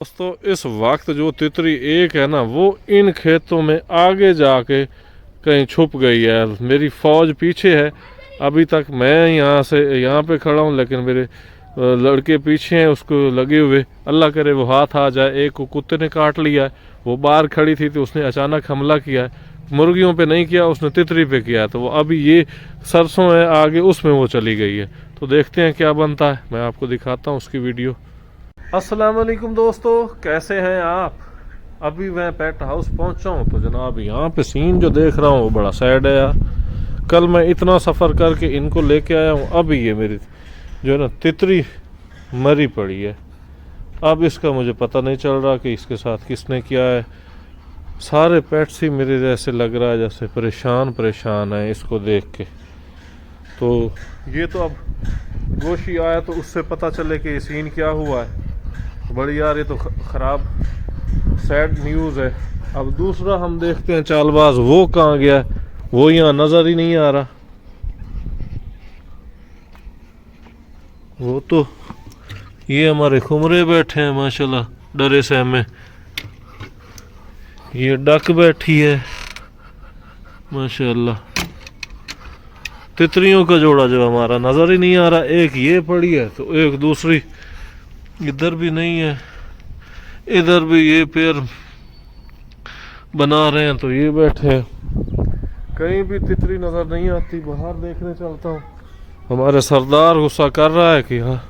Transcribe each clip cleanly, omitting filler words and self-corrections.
दोस्तों इस वक्त जो तितरी एक है ना वो इन खेतों में आगे जाके कहीं छुप गई है। मेरी फौज पीछे है। अभी तक मैं यहाँ पे खड़ा हूँ लेकिन मेरे लड़के पीछे हैं उसको लगे हुए। अल्लाह करे वो हाथ आ जाए। एक को कुत्ते ने काट लिया है, वो बाहर खड़ी थी तो उसने अचानक हमला किया है। मुर्गियों पे नहीं किया, उसने तितरी पे किया है। तो वो अभी ये सरसों है आगे उसमें वो चली गई है। तो देखते हैं क्या बनता है, मैं आपको दिखाता हूँ उसकी वीडियो। अस्सलाम वालेकुम दोस्तों, कैसे हैं आप। अभी मैं पेट हाउस पहुंचा हूं तो जनाब यहाँ पे सीन जो देख रहा हूँ वो बड़ा सैड है यार। कल मैं इतना सफ़र करके इनको लेके आया हूँ, अभी ये मेरी जो है ना तितरी मरी पड़ी है। अब इसका मुझे पता नहीं चल रहा कि इसके साथ किसने किया है। सारे पेट्स ही मेरे जैसे लग रहा है जैसे परेशान परेशान है इसको देख के। तो ये तो अब गोशी आया तो उससे पता चले कि ये सीन क्या हुआ है। बड़ी यार ये तो ख़राब सैड न्यूज़ है। अब दूसरा हम देखते हैं चालबाज वो कहाँ गया, वो यहाँ नज़र ही नहीं आ रहा। वो तो ये हमारे खुमरे बैठे हैं माशाल्लाह डरे सहमे। ये डक बैठी है माशाल्लाह। तितरियों का जोड़ा जो हमारा नज़र ही नहीं आ रहा। एक ये पड़ी है तो एक दूसरी इधर भी नहीं है। इधर भी ये पेड़ बना रहे हैं तो ये बैठे हैं। कहीं भी तितरी नज़र नहीं आती। बाहर देखने चलता हूँ। हमारे सरदार गुस्सा कर रहा है कि हाँ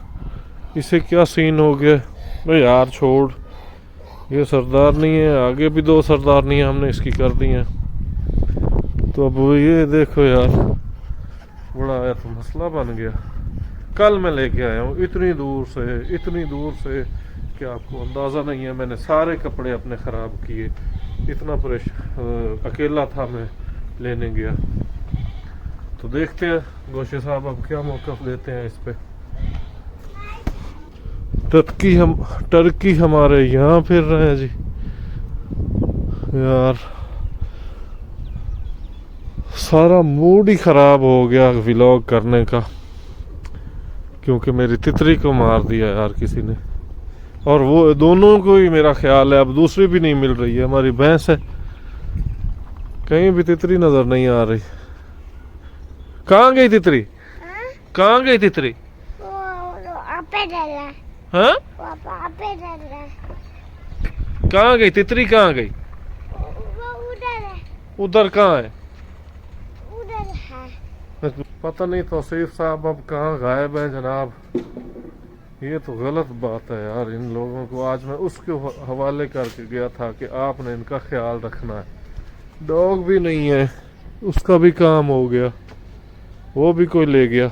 इसे क्या सीन हो गया। भाई यार छोड़, ये सरदार नहीं है, आगे भी दो सरदार नहीं है, हमने इसकी कर दी है। तो अब ये देखो यार बड़ा यार तो मसला बन गया। कल मैं लेके आया हूँ इतनी दूर से कि आपको अंदाज़ा नहीं है। मैंने सारे कपड़े अपने ख़राब किए, इतना अकेला था मैं लेने गया। तो देखते हैं गोशे साहब अब क्या मौक़िफ़ देते हैं इस पे। टर्की हमारे यहाँ फिर रहे हैं जी। यार सारा मूड ही ख़राब हो गया व्लॉग करने का, क्योंकि मेरी तितरी को मार दिया यार किसी ने। और वो दोनों को ही मेरा ख्याल है अब दूसरी भी नहीं मिल रही है। हमारी भैंस है, कहीं भी तितरी नज़र नहीं आ रही। कहाँ गई तितरी? कहाँ गई तितरी? हाँ कहाँ गई तितरी? कहाँ गई? उधर कहाँ है? पता नहीं तौसीफ साहब अब कहाँ गायब है जनाब। ये तो गलत बात है यार। इन लोगों को आज मैं उसके हवाले करके गया था कि आपने इनका ख्याल रखना है। डॉग भी नहीं है, उसका भी काम हो गया, वो भी कोई ले गया।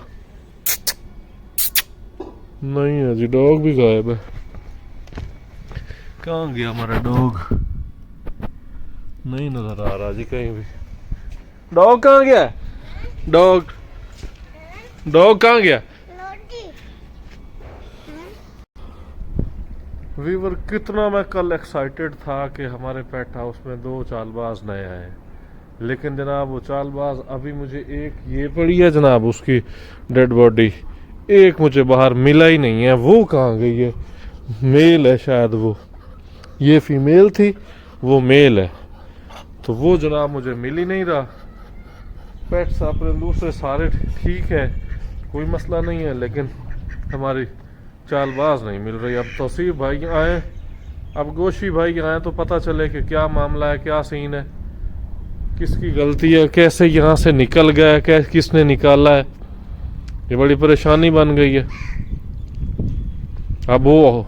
नहीं है जी, डॉग भी गायब है। कहाँ गया हमारा डॉग? नहीं नजर आ रहा जी कहीं भी। डॉग कहाँ गया? डॉग कहाँ गया? वीवर कितना मैं कल एक्साइटेड था कि हमारे पेट हाउस में 2 चालबाज नए आए, लेकिन जनाब वो चालबाज अभी मुझे एक ये पड़ी है जनाब उसकी डेड बॉडी, एक मुझे बाहर मिला ही नहीं है। वो कहाँ गई है? मेल है शायद वो, ये फीमेल थी वो मेल है। तो वो जनाब मुझे मिल ही नहीं रहा। पेट्स अपने दूसरे सारे ठीक है, कोई मसला नहीं है, लेकिन हमारी चालबाज नहीं मिल रही। अब तौसीफ भाई आए, अब गोशी भाई आए तो पता चले कि क्या मामला है, क्या सीन है, किसकी गलती है, कैसे यहाँ से निकल गया, किसने निकाला है। ये बड़ी परेशानी बन गई है। अब वो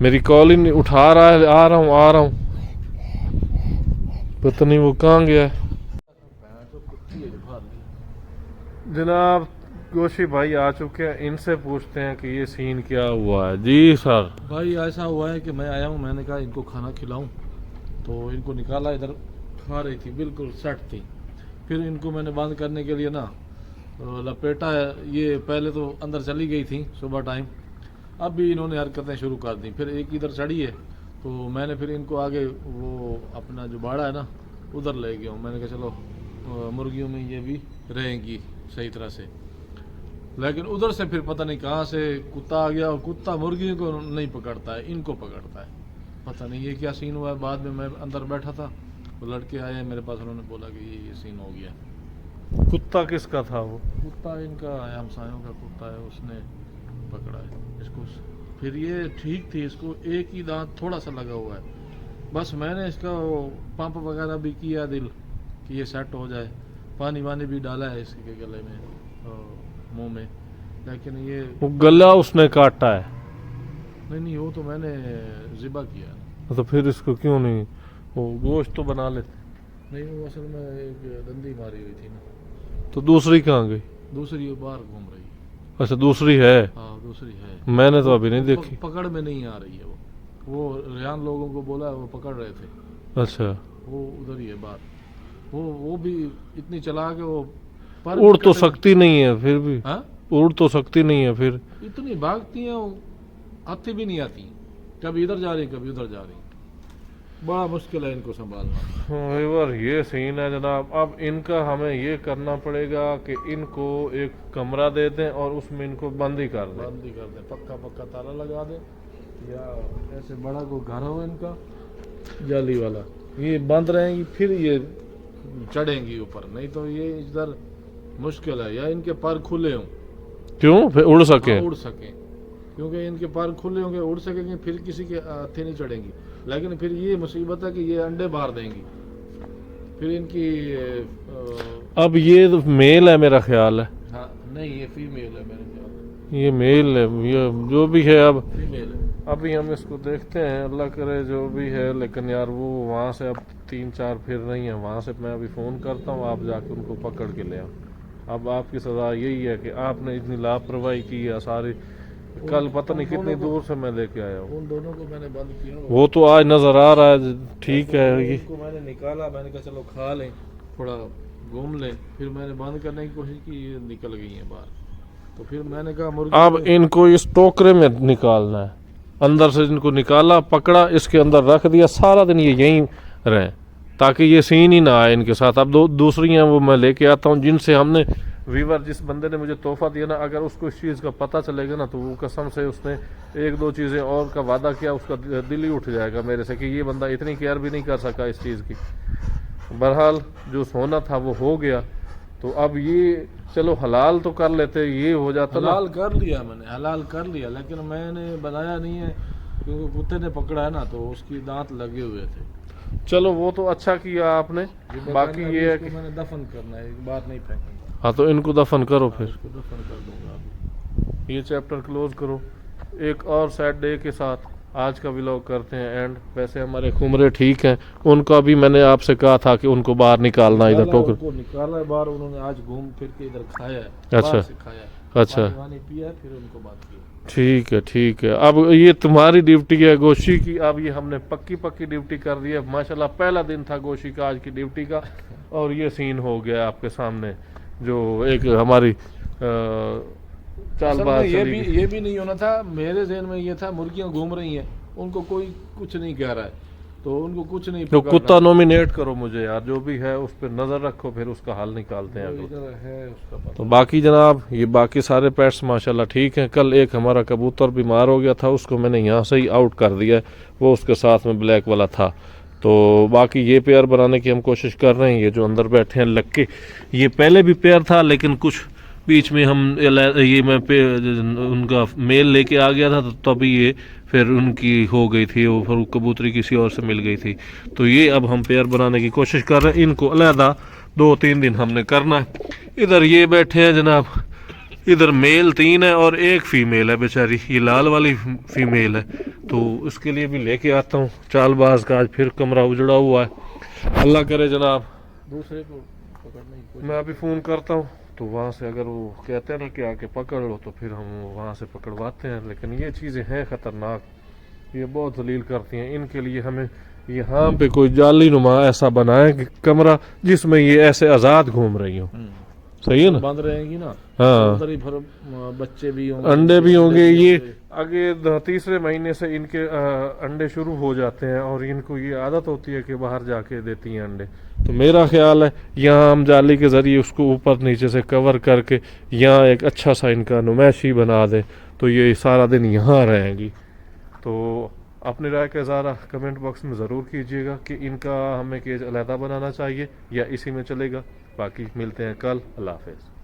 मेरी कॉल ही नहीं उठा रहा है। आ रहा हूँ पता नहीं वो कहाँ गया है। जनाब गोशी भाई आ चुके हैं, इनसे पूछते हैं कि ये सीन क्या हुआ है। जी सर। भाई ऐसा हुआ है कि मैं आया हूँ, मैंने कहा इनको खाना खिलाऊं, तो इनको निकाला, इधर खा रही थी, बिल्कुल सेट थी। फिर इनको मैंने बंद करने के लिए ना लपेटा है। ये पहले तो अंदर चली गई थी सुबह टाइम, अब भी इन्होंने हरकतें शुरू कर दी। फिर एक इधर चढ़ी है तो मैंने फिर इनको आगे वो अपना जो बाड़ा है ना उधर ले गया हूँ। मैंने कहा चलो मुर्गियों में ये भी रहेंगी सही तरह से। लेकिन उधर से फिर पता नहीं कहाँ से कुत्ता आ गया, और कुत्ता मुर्गियों को नहीं पकड़ता है, इनको पकड़ता है। पता नहीं ये क्या सीन हुआ है। बाद में मैं अंदर बैठा था, वो लड़के आए मेरे पास, उन्होंने बोला कि ये सीन हो गया। कुत्ता किसका था वो? कुत्ता इनका है, हमसायों का कुत्ता है, उसने पकड़ा है इसको। फिर ये ठीक थी, इसको एक ही दांत थोड़ा सा लगा हुआ है, बस मैंने इसका पंप वगैरह भी किया दिल कि ये सेट हो जाए, पानी वानी भी डाला है इसके गले में, मुंह में, लेकिन ये वो गला उसने काटा है? नहीं वो तो मैंने ज़िबा किया। तो फिर इसको क्यों नहीं, वो गोश्त तो बना लेते। नहीं वो असल में एक दंदी मारी हुई थी ना। तो दूसरी कहाँ गई? दूसरी बाहर घूम रही है। अच्छा दूसरी है? हाँ दूसरी है, मैंने तो अभी नहीं देखी। पकड़ में नहीं आ रही है वो रेहान लोगों को बोला, वो पकड़ रहे थे। अच्छा वो उधर ही है बाहर। वो भी इतनी चला के वो पर उड़ तो सकती नहीं है फिर भी। हाँ उड़ तो सकती नहीं है फिर। इतनी भागती हैं वो, आती भी नहीं आती, कभी इधर जा रही कभी उधर जा रही, बड़ा मुश्किल है इनको संभालना। व्यूअर ये सीन है जनाब। अब इनका हमें ये करना पड़ेगा कि इनको एक कमरा दे दें और उसमें इनको बंद ही कर दें। बंद ही कर दें, पक्का ताला लगा दें, या ऐसे बड़ा को घर हो इनका जाली वाला, ये बंद रहेंगी, फिर ये चढ़ेंगी ऊपर, नहीं तो ये इधर मुश्किल है। या इनके पर खुले हों, क्यों? फिर उड़ सके? उड़ सकें, क्योंकि इनके पर खुले होंगे उड़ सकेंगे, फिर किसी के हाथे नहीं चढ़ेंगी। लेकिन फिर ये मुसीबत है कि ये अंडे बाहर देंगी, फिर इनकी अब ये तो मेल है मेरा ख्याल है। हाँ नहीं ये फीमेल है मेरे ख्याल, ये मेल है, ये जो भी है। अब फीमेल है। अभी हम इसको देखते हैं, अल्लाह करे जो भी है। लेकिन यार वो वहाँ से अब 3-4 फिर नहीं है, वहाँ से मैं अभी फ़ोन करता हूँ, आप जाके उनको पकड़ के ले आओ। अब आपकी सज़ा यही है कि आपने इतनी लापरवाही की है सारी। कल पता नहीं कितनी दूर से मैं लेके आया हूँ। उन दोनों को मैंने बंद किया, वो तो आज नज़र आ रहा है, ठीक है। ये उनको मैंने निकाला, मैंने कहा चलो खा लें, थोड़ा घूम लें, फिर मैंने बंद करने की कोशिश की, ये निकल गई हैं बाहर। तो फिर मैंने कहा मुर्गी अब इनको इस टोकरे में निकालना है, अंदर से इनको निकाला, पकड़ा, इसके अंदर रख दिया, सारा दिन ये यहीं रहें ताकि ये सीन ही ना आए इनके साथ। अब दूसरी हैं वो मैं लेके आता हूँ, जिनसे हमने वीवर, जिस बंदे ने मुझे तोहफा दिया ना, अगर उसको इस चीज़ का पता चलेगा ना तो वो कसम से उसने 1-2 चीज़ें और का वादा किया, उसका दिल ही उठ जाएगा मेरे से कि ये बंदा इतनी केयर भी नहीं कर सका इस चीज़ की। बहरहाल जो सोना था वो हो गया। तो अब ये चलो हलाल तो कर लेते, ये हो जाता ना। हलाल कर लिया मैंने, हलाल कर लिया, लेकिन मैंने बनाया नहीं है क्योंकि कुत्ते ने पकड़ा है ना, तो उसकी दांत लगे हुए थे। चलो वो तो अच्छा किया आपने। बाकी ये है कि मैंने दफन करना है, एक बार नहीं फेंकूंगा। हाँ तो इनको दफन करो फिर। इसको दफन कर दूंगा अभी। ये चैप्टर क्लोज करो। एक और सैड डे के साथ आज का व्लॉग करते हैं एंड। वैसे हमारे खुमरे ठीक हैं, उनका भी मैंने आपसे कहा था कि उनको बाहर निकालना, इधर टोकर उनको निकाला है बाहर, उन्होंने आज घूम फिर के इधर खाया है, अच्छा। बाहर से खाया है, अच्छा पानी पिया है, फिर उनको बात की। ठीक है ठीक है। अब ये तुम्हारी ड्यूटी है गोशी की, अब ये हमने पक्की ड्यूटी कर दी है माशाल्लाह। पहला दिन था गोशी का आज की ड्यूटी का, और ये सीन हो गया आपके सामने जो एक हमारी चालबाज ये भी नहीं होना था। मेरे ज़हन में ये था मुर्गियां घूम रही हैं, उनको कोई कुछ नहीं कह रहा है, तो उनको कुछ नहीं तो पकड़ कुत्ता रहा। नॉमिनेट करो मुझे यार, जो भी है उस पर नज़र रखो, फिर उसका हल निकालते हैं जो अगला। इधर है उसका पता। तो बाकी जनाब ये बाकी सारे पेट्स माशाल्लाह ठीक हैं। कल एक हमारा कबूतर बीमार हो गया था, उसको मैंने यहाँ से ही आउट कर दिया, वो उसके साथ में ब्लैक वाला था। तो बाकी ये पेयर बनाने की हम कोशिश कर रहे हैं। ये जो अंदर बैठे हैं लक्के, ये पहले भी पेयर था, लेकिन कुछ बीच में हम ये मैं उनका मेल लेके आ गया था, तो तभी ये फिर उनकी हो गई थी, वो फिर कबूतरी किसी और से मिल गई थी। तो ये अब हम पेयर बनाने की कोशिश कर रहे हैं। इनको अलहदा 2-3 दिन हमने करना है। इधर ये बैठे हैं जनाब, इधर मेल 3 है और एक फीमेल है बेचारी, ये लाल वाली फीमेल है, तो उसके लिए भी लेके आता हूँ। चालबाज का आज फिर कमरा उजड़ा हुआ है। अल्लाह करे जनाब दूसरे को पकड़ने की कोशिश। मैं अभी फ़ोन करता हूँ, तो वहाँ से अगर वो कहते हैं ना कि आके पकड़ लो, तो फिर हम वहाँ से पकड़वाते हैं। लेकिन ये चीज़ें हैं ख़तरनाक, ये बहुत जलील करती हैं। इनके लिए हमें यहाँ पे कोई जाली नुमा ऐसा बनाए कि कमरा जिसमें ये ऐसे आज़ाद घूम रही हो। सही है ना? बंद रहेंगी ना, हाँ, उधर ही फिर बच्चे भी होंगे, अंडे भी होंगे। ये आगे तीसरे महीने से इनके अंडे शुरू हो जाते हैं और इनको ये आदत होती है कि बाहर जाके देती हैं अंडे। तो मेरा ख्याल है यहाँ हम जाली के ज़रिए उसको ऊपर नीचे से कवर करके यहाँ एक अच्छा सा इनका नुमाइशी बना दें, तो ये सारा दिन यहाँ रहेंगी। तो अपनी राय का इज़ारा कमेंट बॉक्स में ज़रूर कीजिएगा कि इनका हमें केज अलहदा बनाना चाहिए या इसी में चलेगा। बाकी मिलते हैं कल। अल्लाह हाफ़िज़।